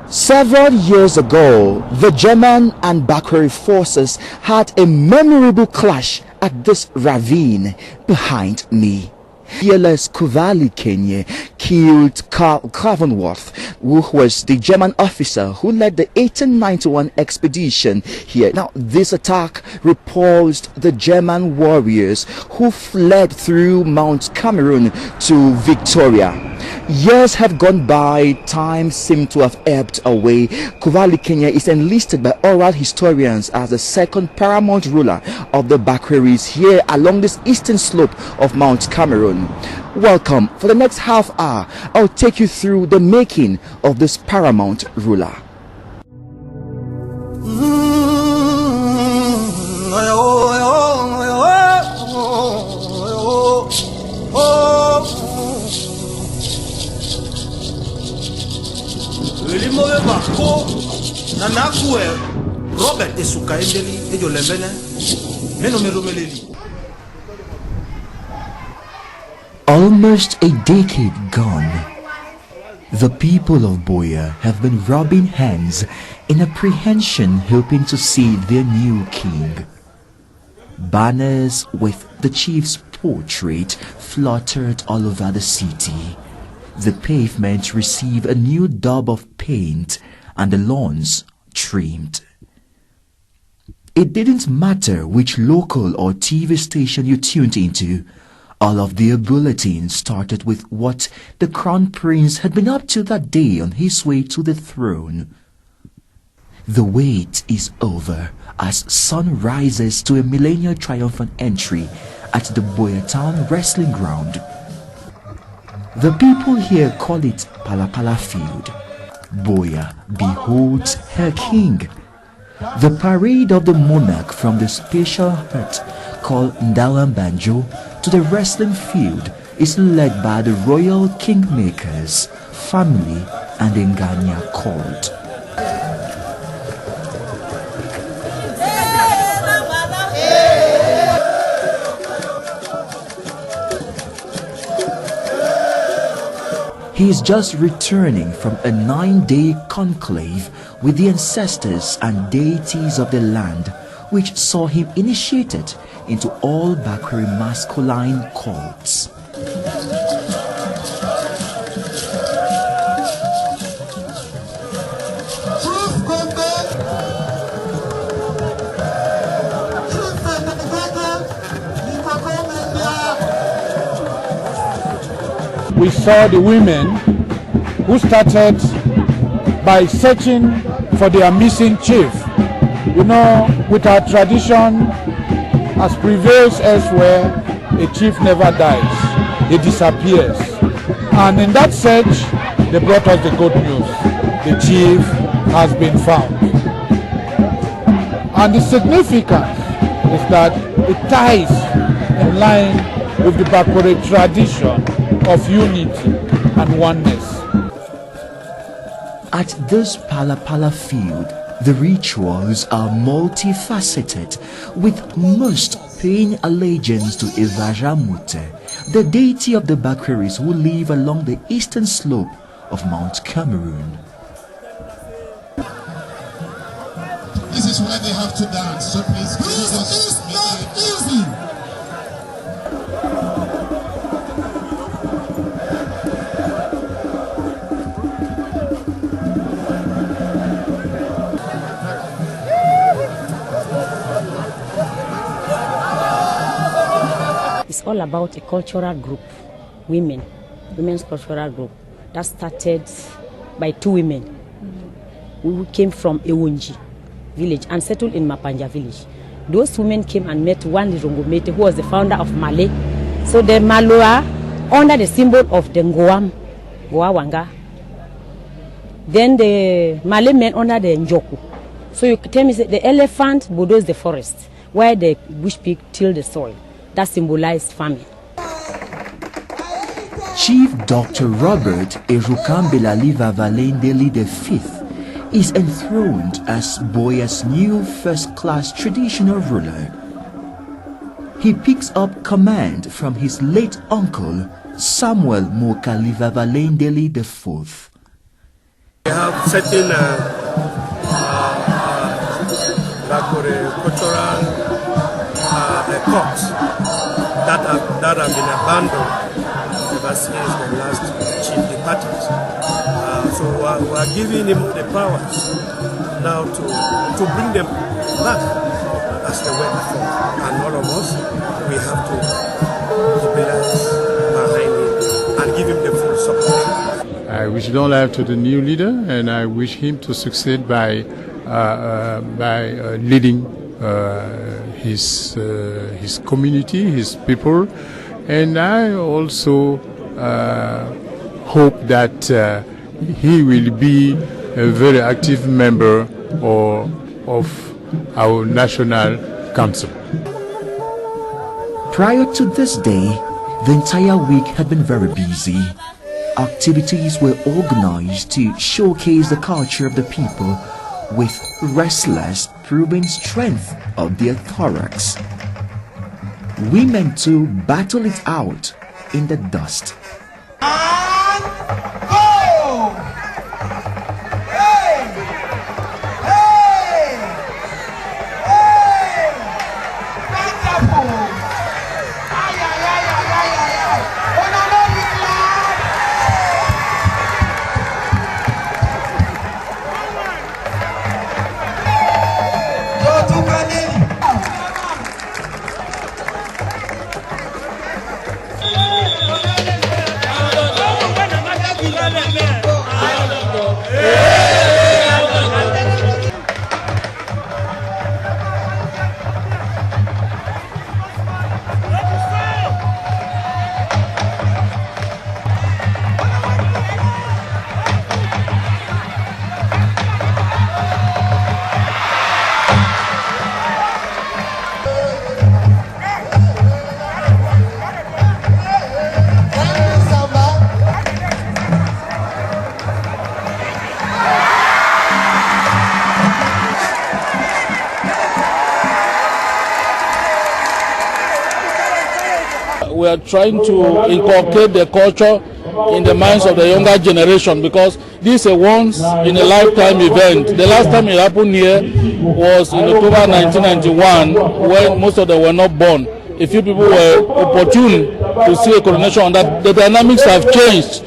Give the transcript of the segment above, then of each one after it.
Several years ago, the German and Bakweri forces had a memorable clash at this ravine behind me. Fearless Kuva Likenye killed Karl Gravanreuth, who was the German officer who led the 1891 expedition here. Now, this attack repulsed the German warriors who fled through Mount Cameroon to Victoria. Years have gone by, time seemed to have ebbed away. Kuva Likenye is enlisted by oral historians as the second paramount ruler of the Bakweris here along this eastern slope of Mount Cameroon. Welcome. For the next half hour, I'll take you through the making of this paramount ruler. Almost a decade gone, the people of Buea have been rubbing hands in apprehension, hoping to see their new king. Banners with the chief's portrait fluttered all over the city. The pavement received a new daub of paint and the lawns trimmed. It didn't matter which local or TV station you tuned into. All of their bulletins started with what the crown prince had been up to that day on his way to the throne. The wait is over as sun rises to a millennial triumphant entry at the Buea town wrestling ground. The people here call it Pala Field. Buea beholds her king. The parade of the monarch from the special hut called Banjo to the wrestling field is led by the royal kingmakers, family and Nganya court. He is just returning from a 9-day conclave with the ancestors and deities of the land, which saw him initiated into all Bakweri masculine cults. We saw the women who started by searching for their missing chief. You know, with our tradition, as prevails elsewhere, a chief never dies, he disappears. And in that search, they brought us the good news. The chief has been found. And the significance is that it ties in line with the Bakweri tradition of unity and oneness. At this Pala field, the rituals are multifaceted, with most paying allegiance to Effande, the deity of the Bakweris who live along the eastern slope of Mount Cameroon. This is why they have to dance, so please this is not easy. It's all about a cultural group, women's cultural group, that started by two women who came from Ewunji. village and settled in Mapanja village. Those women came and met one Rongomete who was the founder of Malay. So the Maloa under the symbol of the Ngoam, Goawanga. Then the Malay men under the Njoku. So you tell me the elephant bulldozed the forest, while the bush pig tilled the soil. That symbolized farming. Chief Dr. Robert Erukambela Livavalendeli V is enthroned as Buea's new first-class traditional ruler. He picks up command from his late uncle, Samuel Moka Livavalendeli IV. We have certain cultural courts that have been abandoned ever since the last chief departed. So we are giving him the powers now to bring them back as they were before. And all of us, we have to mobilize behind him and give him the full support. I wish long life to the new leader, and I wish him to succeed by leading his community, his people, and I also hope that he will be a very active member of our national council. Prior to this day, the entire week had been very busy. Activities were organized to showcase the culture of the people, with wrestlers proving strength of their thorax. Women too battle it out in the dust. We are trying to inculcate the culture in the minds of the younger generation, because this is a once-in-a-lifetime event. The last time it happened here was in October 1991, when most of them were not born. A few people were opportune to see a coronation, and that the dynamics have changed.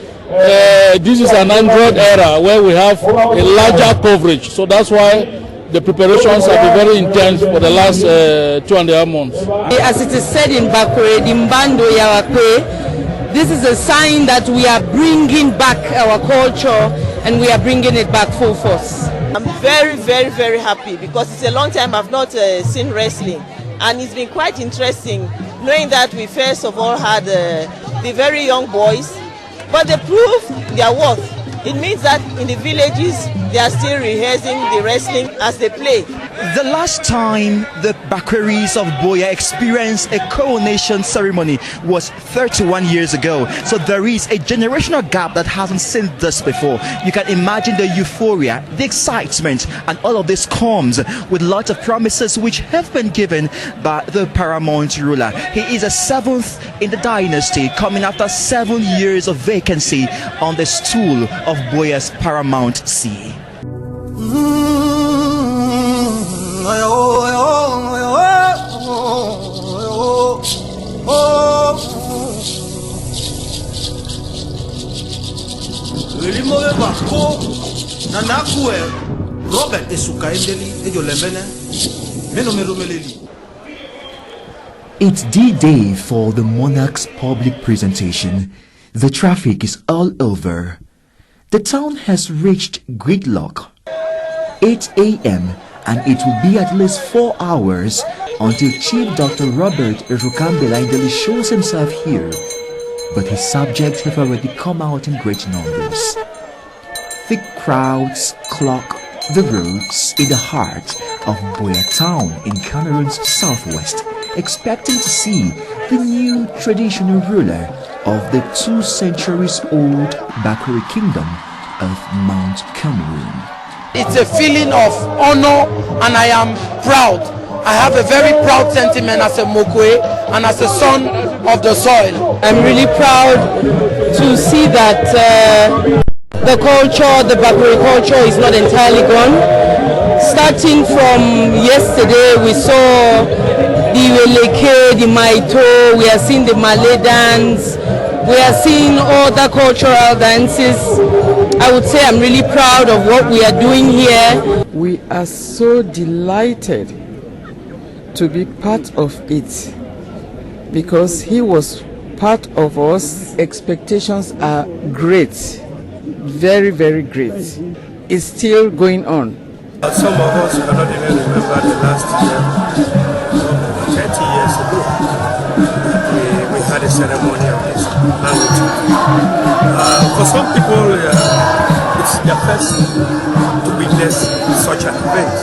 This is an Android era where we have a larger coverage, so that's why the preparations have been very intense for the last 2.5 months. As it is said in Bakweri, Dimbando Yawakwe, this is a sign that we are bringing back our culture and we are bringing it back full force. I'm very, very, very happy because it's a long time I've not seen wrestling, and it's been quite interesting knowing that we first of all had the very young boys, but they proved their worth. It means that in the villages they are still rehearsing the wrestling as they play. The last time the Bakweris of Buea experienced a coronation ceremony was 31 years ago. So there is a generational gap that hasn't seen this before. You can imagine the euphoria, the excitement, and all of this comes with lots of promises which have been given by the Paramount ruler. He is a 7th in the dynasty, coming after 7 years of vacancy on the stool of Buea's Paramount see. It's D-Day for the monarch's public presentation. The traffic is all over. The town has reached gridlock. 8 a.m. and it will be at least 4 hours until Chief Dr. Robert Rukambelaindeli shows himself here. But his subjects have already come out in great numbers. Thick crowds clog the roads in the heart of Buea town in Cameroon's southwest, expecting to see the new traditional ruler of the 2 centuries-old Bakweri kingdom of Mount Cameroon. It's a feeling of honor, and I am proud. I have a very proud sentiment as a Mokwe and as a son of the soil. I'm really proud to see that the culture, the Bakweri culture, is not entirely gone. Starting from yesterday, we saw the Iweleke, the Maito, we are seeing the Malay dance, we are seeing other cultural dances. I would say I'm really proud of what we are doing here. We are so delighted to be part of it because he was part of us. Expectations are great, very, very great. It's still going on. Some of us cannot even remember the last year, 30 years ago, we had a ceremony of this magnitude. For some people, it's their first to witness such an event.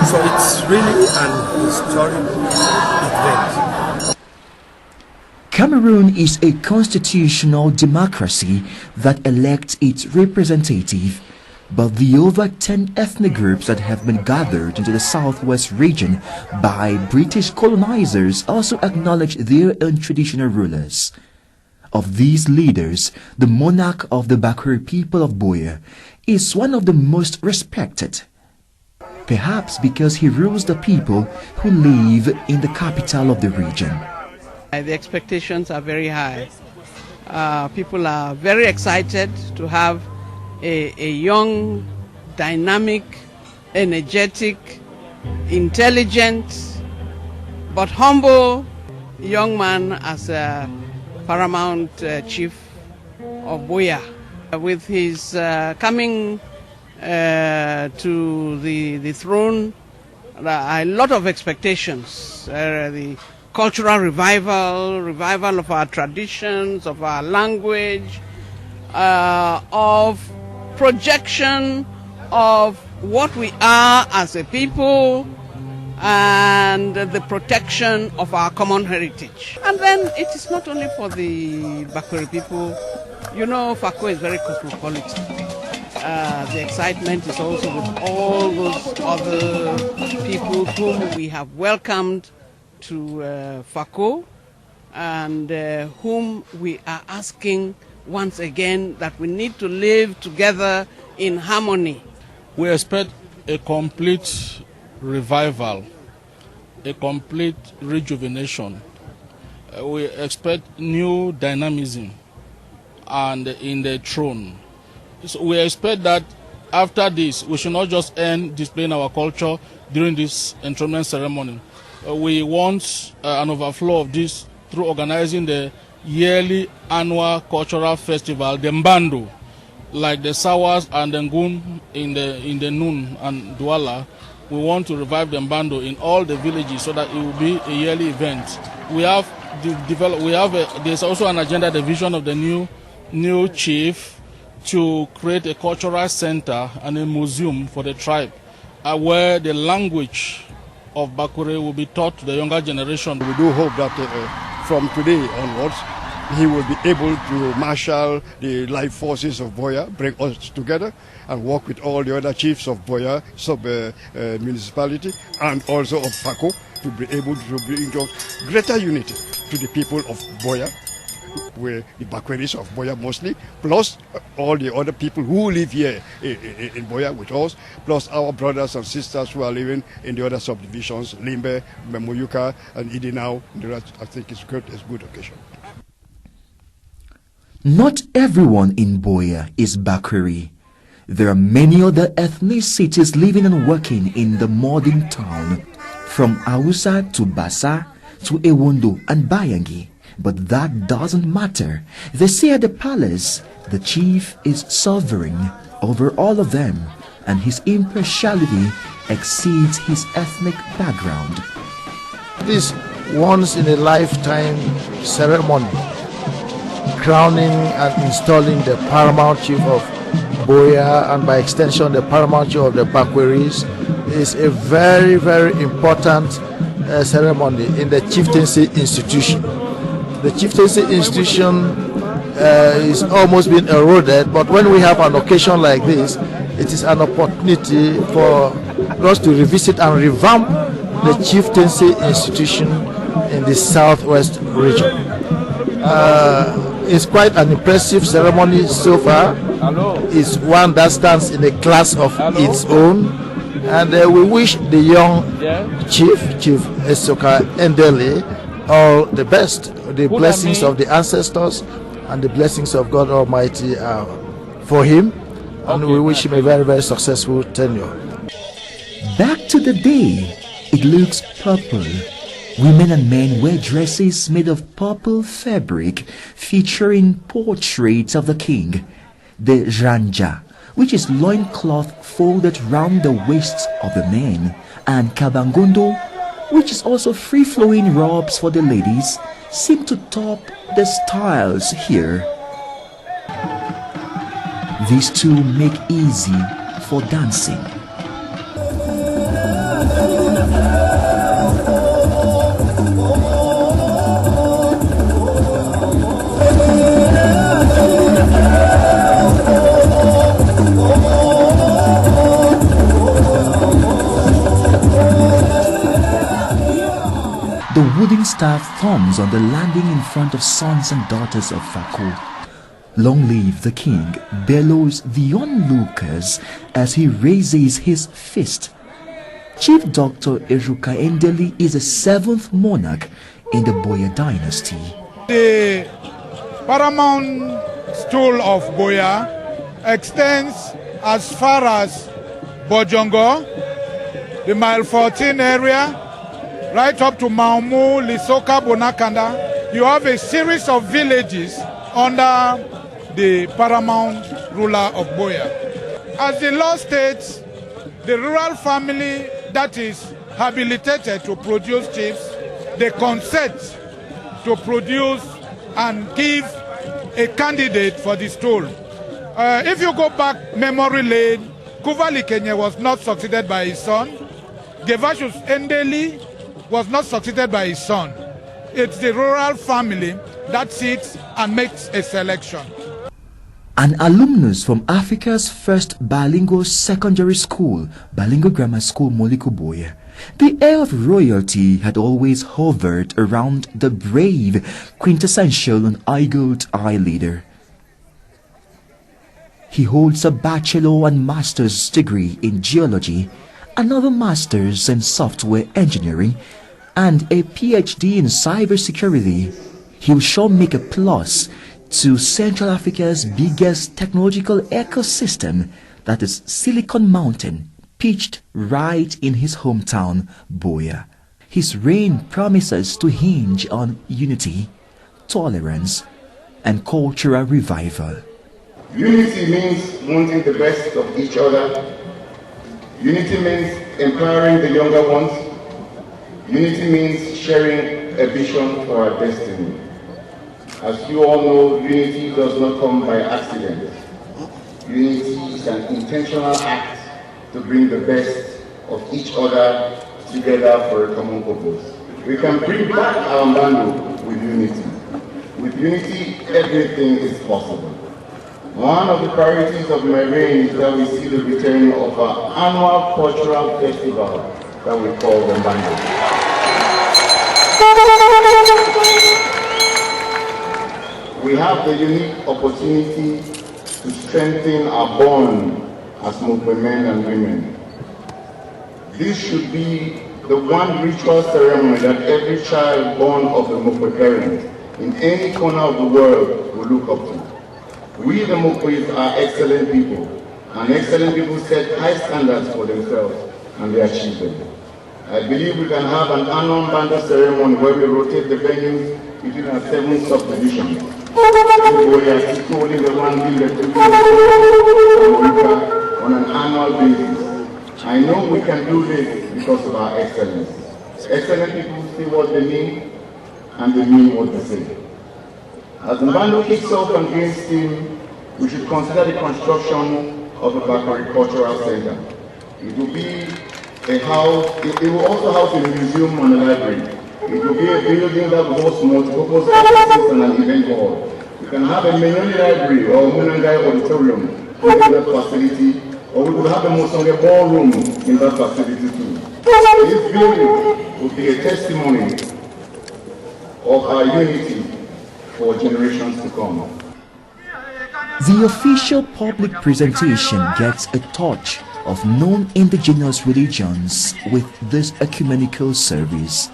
So it's really an historic event. Cameroon is a constitutional democracy that elects its representative, but the over 10 ethnic groups that have been gathered into the southwest region by British colonizers also acknowledge their own traditional rulers. Of these leaders, the monarch of the Bakweri people of Buea is one of the most respected, perhaps because he rules the people who live in the capital of the region. The expectations are very high. People are very excited to have a young, dynamic, energetic, intelligent, but humble young man as a Paramount chief of Buea. With his coming to the throne, a lot of expectations. The cultural revival of our traditions, of our language, of projection of what we are as a people, and the protection of our common heritage. And then it is not only for the Bakweri people. You know, Fako is very cosmopolitan. The excitement is also with all those other people whom we have welcomed to Fako, and whom we are asking once again that we need to live together in harmony. We expect a complete revival, a complete rejuvenation. We expect new dynamism and in the throne. So we expect that after this, we should not just end displaying our culture during this enthronement ceremony. We want an overflow of this through organizing the yearly annual cultural festival, the Mbando, like the Sawas and the Ngun in the Nun and Douala. We want to revive the Mbando in all the villages so that it will be a yearly event. We have there's also an agenda, the vision of the new chief, to create a cultural center and a museum for the tribe, where the language of Bakweri will be taught to the younger generation. We do hope that from today onwards, he will be able to marshal the life forces of Buea, bring us together, and work with all the other chiefs of Buea sub-municipality and also of Fako to be able to bring greater unity to the people of Buea, where the Bakweris of Buea mostly, plus all the other people who live here in Buea with us, plus our brothers and sisters who are living in the other subdivisions, Limbe, Memuyuka, and Idinau. I think it's good, it's a good occasion. Not everyone in Buea is Bakweri. There are many other ethnicities living and working in the modern town, from Hausa to Bassa to Ewondo and Bayangi. But that doesn't matter. They say at the palace, the chief is sovereign over all of them, and his impartiality exceeds his ethnic background. This once in a lifetime ceremony crowning and installing the Paramount Chief of Buea, and by extension the Paramount Chief of the Bakweris, is a very, very important ceremony in the chieftaincy institution. The chieftaincy institution is almost been eroded, but when we have an occasion like this, it is an opportunity for us to revisit and revamp the chieftaincy institution in the southwest region. It's quite an impressive ceremony so far. It's one that stands in a class of its own, and we wish the young Chief Esoka Endele, all the best. The blessings of the ancestors and the blessings of God Almighty are for him, and we wish him a very, very successful tenure. Back to the day, it looks purple. Women and men wear dresses made of purple fabric featuring portraits of the king. The ranja, which is loincloth folded round the waists of the men, and kabangondo, which is also free-flowing robes for the ladies, seem to top the styles here. These two make easy for dancing. The wooden staff thumps on the landing in front of sons and daughters of Fako. Long live the king bellows the onlookers as he raises his fist. Chief Dr. Eruka Endeli is the seventh monarch in the Buea dynasty. The Paramount stool of Buea extends as far as Bojongo, the Mile 14 area, right up to Maumu, Lisoka, Bonakanda. You have a series of villages under the Paramount ruler of Buea. As the law states, the rural family that is habilitated to produce chiefs, they consent to produce and give a candidate for the stool. If you go back memory lane, Kuva Likenye was not succeeded by his son. Gervasius Endeli was not succeeded by his son. It's the rural family that sits and makes a selection. An alumnus from Africa's first bilingual secondary school, Bilingual Grammar School Moliko Buea, the air of royalty had always hovered around the brave, quintessential and eagle eye leader. He holds a bachelor and master's degree in geology, another master's in software engineering, and a PhD in cybersecurity. He'll sure make a plus to Central Africa's biggest technological ecosystem, that is Silicon Mountain, pitched right in his hometown, Buea. His reign promises to hinge on unity, tolerance, and cultural revival. Unity means wanting the best of each other. Unity means empowering the younger ones. Unity means sharing a vision for our destiny. As you all know, unity does not come by accident. Unity is an intentional act to bring the best of each other together for a common purpose. We can bring back our Mbando with unity. With unity, everything is possible. One of the priorities of my reign is that we see the return of our annual cultural festival that we call the Mbando. We have the unique opportunity to strengthen our bond as Mokwe men and women. This should be the one ritual ceremony that every child born of the Mokwe parent in any corner of the world will look up to. We the Mokwes are excellent people, and excellent people set high standards for themselves and they achieve them. I believe we can have an annual Mbando ceremony where we rotate the venues between our 7 subdivisions. On an annual basis, I know we can do this because of our excellence. Excellent people see what they mean, and they mean what they say. As the Mbando kicks off and gains steam, we should consider the construction of a Bakweri cultural center. It will be a house, it will also house a museum and a library. It will be a building that will host multi-purpose offices and an event hall. We can have a Menyoni library or Munangai auditorium in that facility, or we could have a Mosonge ballroom in that facility too. This building will be a testimony of our unity for generations to come. The official public presentation gets a touch of non-indigenous religions with this ecumenical service.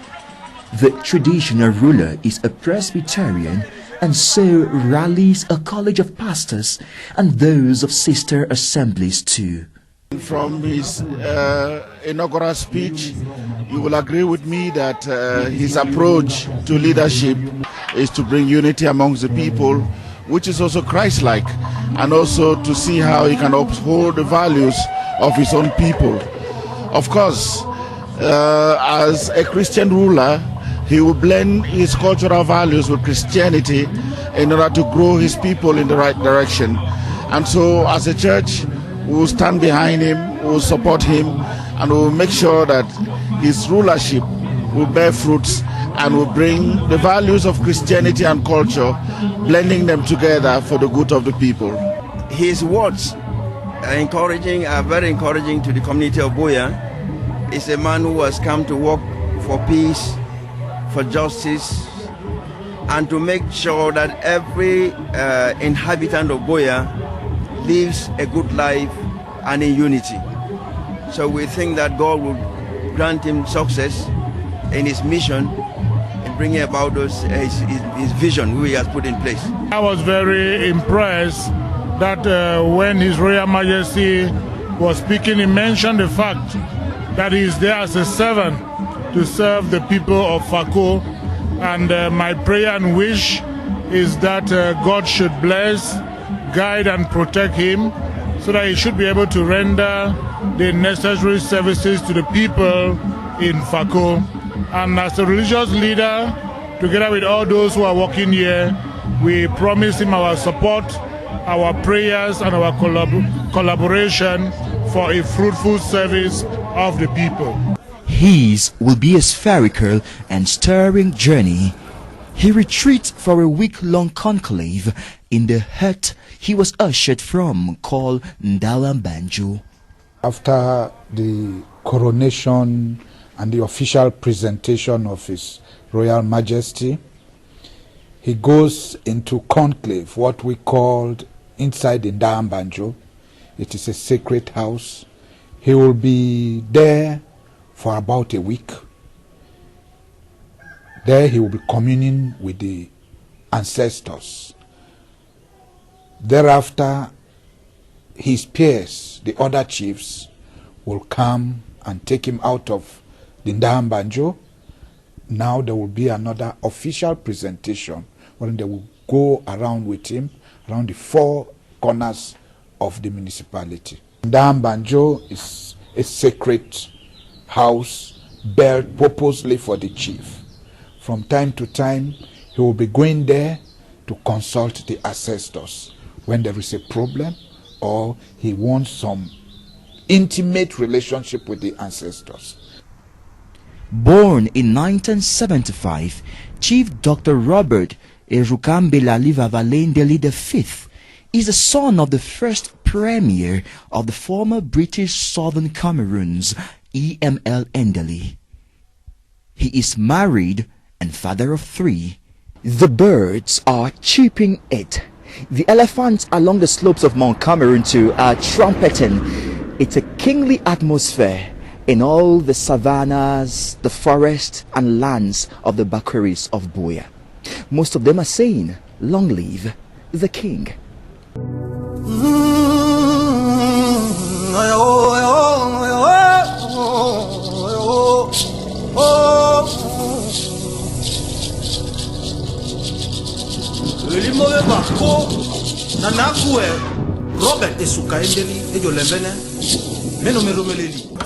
The traditional ruler is a Presbyterian and so rallies a college of pastors and those of sister assemblies too. From his inaugural speech, you will agree with me that his approach to leadership is to bring unity amongst the people, which is also Christ-like, and also to see how he can uphold the values of his own people. Of course, as a Christian ruler, he will blend his cultural values with Christianity in order to grow his people in the right direction. And so as a church, we will stand behind him, we will support him, and we will make sure that his rulership will bear fruits and will bring the values of Christianity and culture, blending them together for the good of the people. His words are very encouraging to the community of Buea. He's a man who has come to work for peace, for justice, and to make sure that every inhabitant of Buea lives a good life and in unity. So we think that God will grant him success in his mission in bringing about his vision which he has put in place. I was very impressed that when His Royal Majesty was speaking, he mentioned the fact that he is there as a servant to serve the people of Fako, and my prayer and wish is that God should bless, guide and protect him so that he should be able to render the necessary services to the people in Fako. And as a religious leader, together with all those who are working here, we promise him our support, our prayers and our collaboration for a fruitful service of the people. His will be a spherical and stirring journey. He retreats for a week-long conclave in the hut he was ushered from, called Ndalambanjo. After the coronation and the official presentation of His Royal Majesty, he goes into conclave, what we called inside the Ndalambanjo. It is a sacred house. He will be there for about a week. There he will be communing with the ancestors. Thereafter, his peers, the other chiefs, will come and take him out of the Ndalambanjo. Now there will be another official presentation when they will go around with him, around the four corners of the municipality. Ndalambanjo is a sacred house built purposely for the chief. From time to time, he will be going there to consult the ancestors when there is a problem or he wants some intimate relationship with the ancestors. Born in 1975, Chief Dr. Robert Erukambelali Vavalendeli V is the son of the first Premier of the former British Southern Cameroons, E.M.L. Endeli. He is married and father of 3. The birds are chirping it. The elephants along the slopes of Mount Cameroon too are trumpeting. It's a kingly atmosphere in all the savannas, the forests and lands of the Bakweris of Buea. Most of them are saying, "Long live the king." Limbe bako na nakue Robert esuka endeli ejo lembene meno meromeleli.